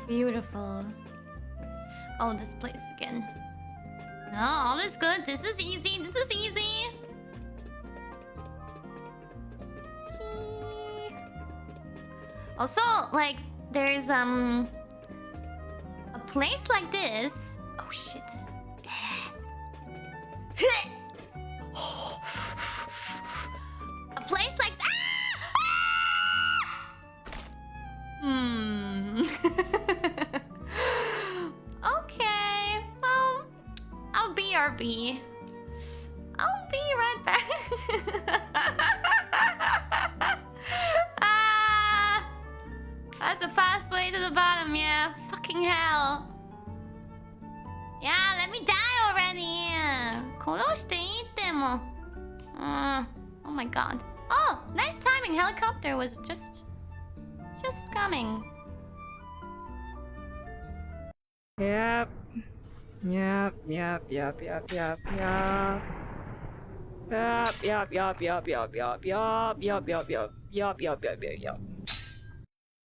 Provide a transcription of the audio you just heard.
Beautiful. Oh, this place again. No, all is good. This is easy. This is easy. Also, like, there's a place like this. Oh shit. A place like that. Okay. Well, I'll BRB. I'll be right back. That's a fast way to the bottom, yeah. Fucking hell. Yeah, let me die already. 殺していいっても。Oh my god. Oh, nice timing. Helicopter was just coming. Yep. Yep, yep, yep, yep, yep, yep. Yep, yep, yep, yep, yep, yep, yep, yep, yep, yep, yep, yep, yep, yep, yep.